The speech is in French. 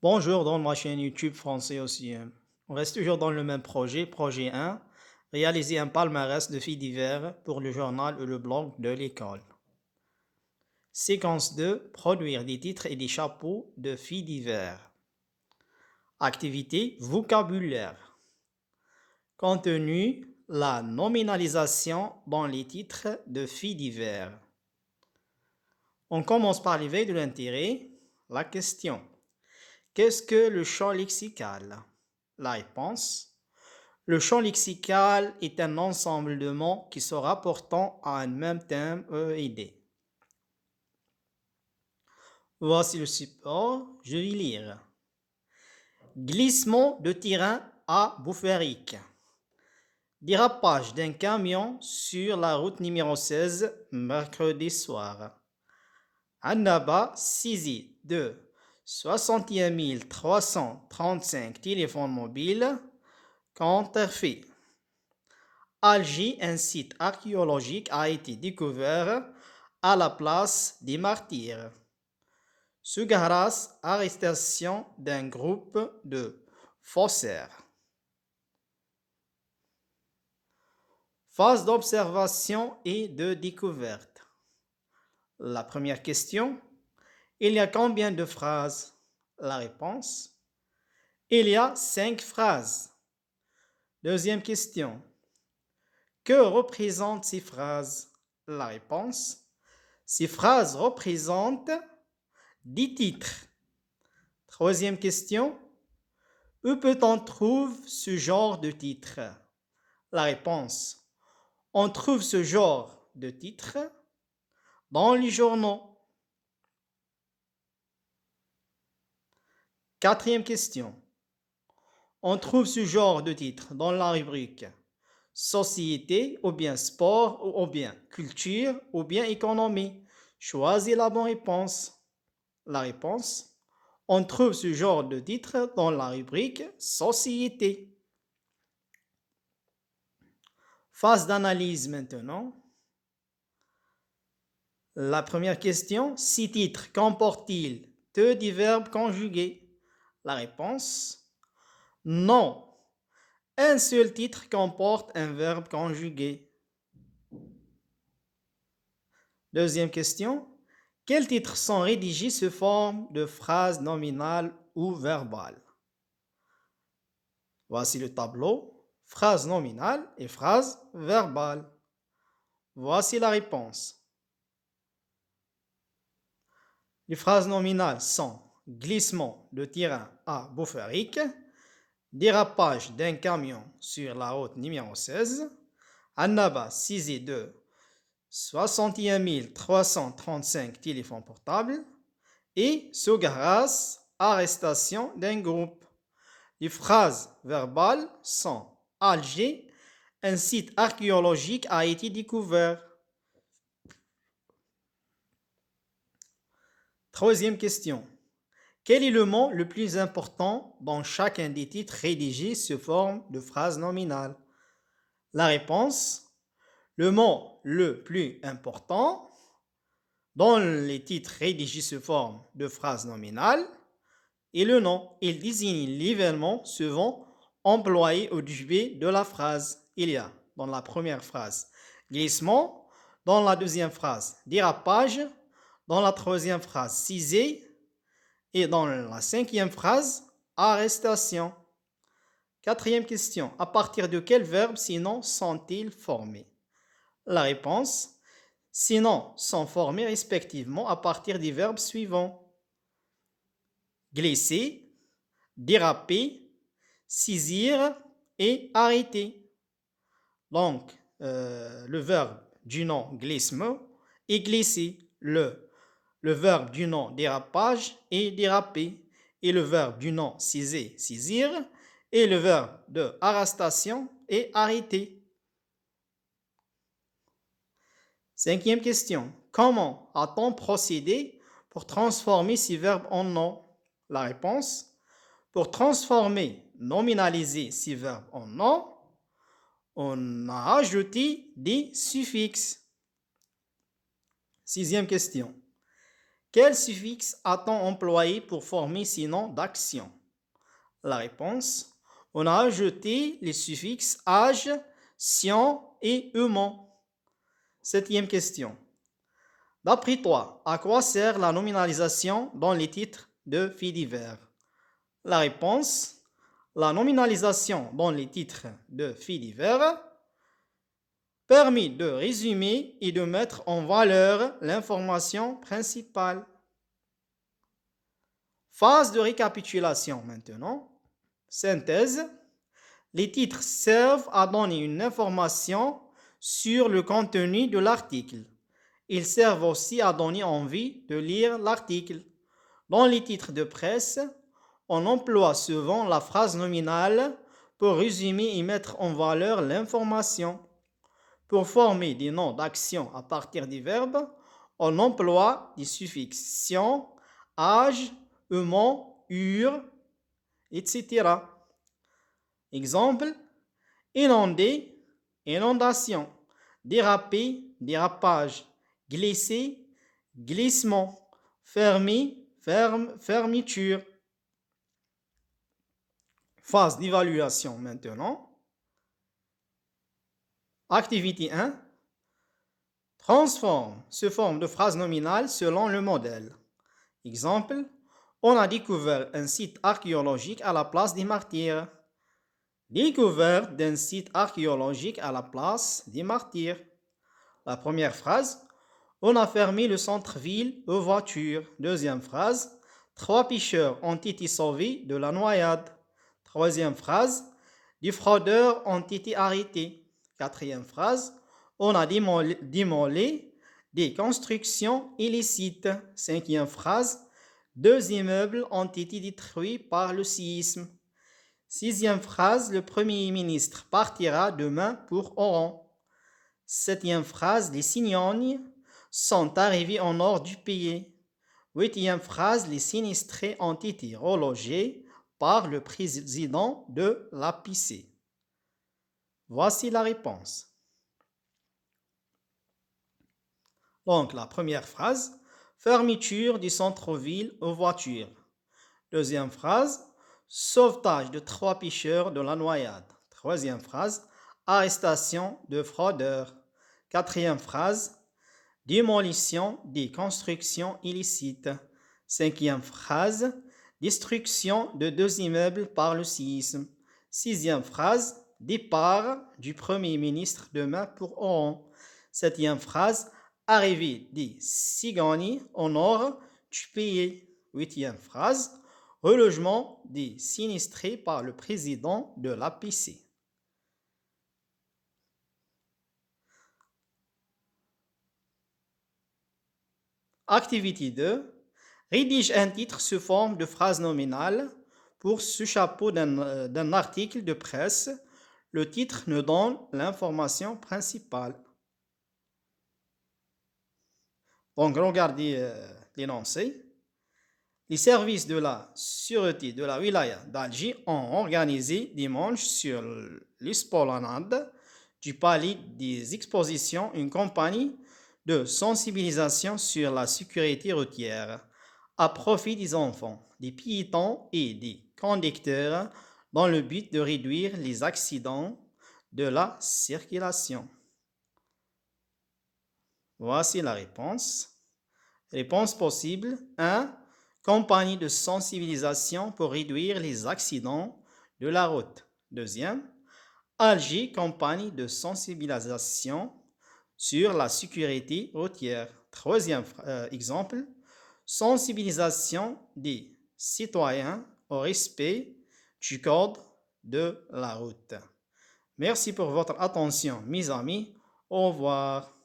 Bonjour dans ma chaîne YouTube français aussi. On reste toujours dans le même projet, projet 1, réaliser un palmarès de faits divers pour le journal ou le blog de l'école. Séquence 2, produire des titres et des chapeaux de faits divers. Activité vocabulaire. Contenu, la nominalisation dans les titres de faits divers. On commence par l'éveil de l'intérêt. La question. Qu'est-ce que le champ lexical? La réponse. Le champ lexical est un ensemble de mots qui se rapportant à un même thème ou idée. Voici le support, je vais lire. Glissement de terrain à Boufféric. Dérapage d'un camion sur la route numéro 16, mercredi soir. Annaba saisie de 61 335 téléphones mobiles contrefaits. Alger, un site archéologique a été découvert à la place des Martyrs. Sugaras, arrestation d'un groupe de faussaires. Phase d'observation et de découverte. La première question. Il y a combien de phrases? La réponse. Il y a 5 phrases. Deuxième question. Que représentent ces phrases? La réponse. Ces phrases représentent 10 titres. Troisième question. Où peut-on trouver ce genre de titre? La réponse. On trouve ce genre de titre dans les journaux. Quatrième question. On trouve ce genre de titre dans la rubrique société ou bien sport ou bien culture ou bien économie. Choisis la bonne réponse. La réponse. On trouve ce genre de titre dans la rubrique société. Phase d'analyse maintenant. La première question, ces titres comportent-ils des verbes conjugués? La réponse, non. Un seul titre comporte un verbe conjugué. Deuxième question, quels titres sont rédigés sous forme de phrases nominales ou verbales? Voici le tableau, phrase nominale et phrase verbale. Voici la réponse. Les phrases nominales sont glissement de terrain à Boufféric, dérapage d'un camion sur la route numéro 16, Annaba saisie de 61 335 téléphones portables et Sogaras, arrestation d'un groupe. Les phrases verbales sont Alger, un site archéologique a été découvert. Troisième question. Quel est le mot le plus important dans chacun des titres rédigés sous forme de phrase nominale? La réponse, le mot le plus important dans les titres rédigés sous forme de phrase nominale est le nom. Il désigne l'événement souvent employé au début de la phrase. Il y a dans la première phrase glissement, dans la deuxième phrase dérapage, dans la troisième phrase saisie et dans la cinquième phrase arrestation. Quatrième question. À partir de quel verbe ces noms sont-ils formés? La réponse. Ces noms sont formés respectivement à partir des verbes suivants. Glisser, déraper, saisir et arrêter. Donc, le verbe du nom glissement est glisser. Le verbe du nom dérapage est déraper. Et le verbe du nom saisir, saisir. Et le verbe de arrestation est arrêter. Cinquième question. Comment a-t-on procédé pour transformer ces verbes en noms? La réponse. Pour transformer, nominaliser ces verbes en noms, on a ajouté des suffixes. Sixième question. Quel suffixe a-t-on employé pour former ces noms d'action? La réponse, on a ajouté les suffixes âge, sien et ement. Septième question. D'après toi, à quoi sert la nominalisation dans les titres de faits divers? La réponse, la nominalisation dans les titres de faits divers permet de résumer et de mettre en valeur l'information principale. Phase de récapitulation maintenant. Synthèse. Les titres servent à donner une information sur le contenu de l'article. Ils servent aussi à donner envie de lire l'article. Dans les titres de presse, on emploie souvent la phrase nominale pour résumer et mettre en valeur l'information. Pour former des noms d'action à partir des verbes, on emploie des suffixes sien, âge, ment, ur, etc. Exemple, inonder, inondation, déraper, dérapage, glisser, glissement, fermer, fermeture. Phase d'évaluation maintenant. Activité 1. Transforme ce forme de phrase nominale selon le modèle. Exemple, on a découvert un site archéologique à la place des martyrs. Découverte d'un site archéologique à la place des martyrs. La première phrase, on a fermé le centre-ville aux voitures. Deuxième phrase, 3 pêcheurs ont été sauvés de la noyade. Troisième phrase, des fraudeurs ont été arrêtés. Quatrième phrase, on a démolé des constructions illicites. Cinquième phrase, 2 immeubles ont été détruits par le séisme. Sixième phrase, le Premier ministre partira demain pour Oran. Septième phrase, les cigognes sont arrivés au nord du pays. Huitième phrase, les sinistrés ont été relogés par le président de l'APC. Voici la réponse. Donc, la première phrase, fermeture du centre-ville aux voitures. Deuxième phrase, sauvetage de 3 pêcheurs de la noyade. Troisième phrase, arrestation de fraudeurs. Quatrième phrase, démolition des constructions illicites. Cinquième phrase, destruction de 2 immeubles par le séisme. Sixième phrase, départ du Premier ministre demain pour Oran. Septième phrase, arrivée des cigognes au nord du pays. Huitième phrase, relogement des sinistrés par le président de l'APC. Activité 2. Rédige un titre sous forme de phrase nominale. Pour ce chapeau d'un article de presse, le titre nous donne l'information principale. Donc, regardez l'énoncé. Les services de la sûreté de la wilaya d'Alger ont organisé dimanche sur l'esplanade du palais des expositions une campagne de sensibilisation sur la sécurité routière à profit des enfants, des piétons et des conducteurs dans le but de réduire les accidents de la circulation. Voici la réponse. Réponse possible 1. Campagne de sensibilisation pour réduire les accidents de la route. Deuxième, Alger, campagne de sensibilisation sur la sécurité routière. Troisième exemple, sensibilisation des citoyens au respect du code de la route. Merci pour votre attention, mes amis. Au revoir.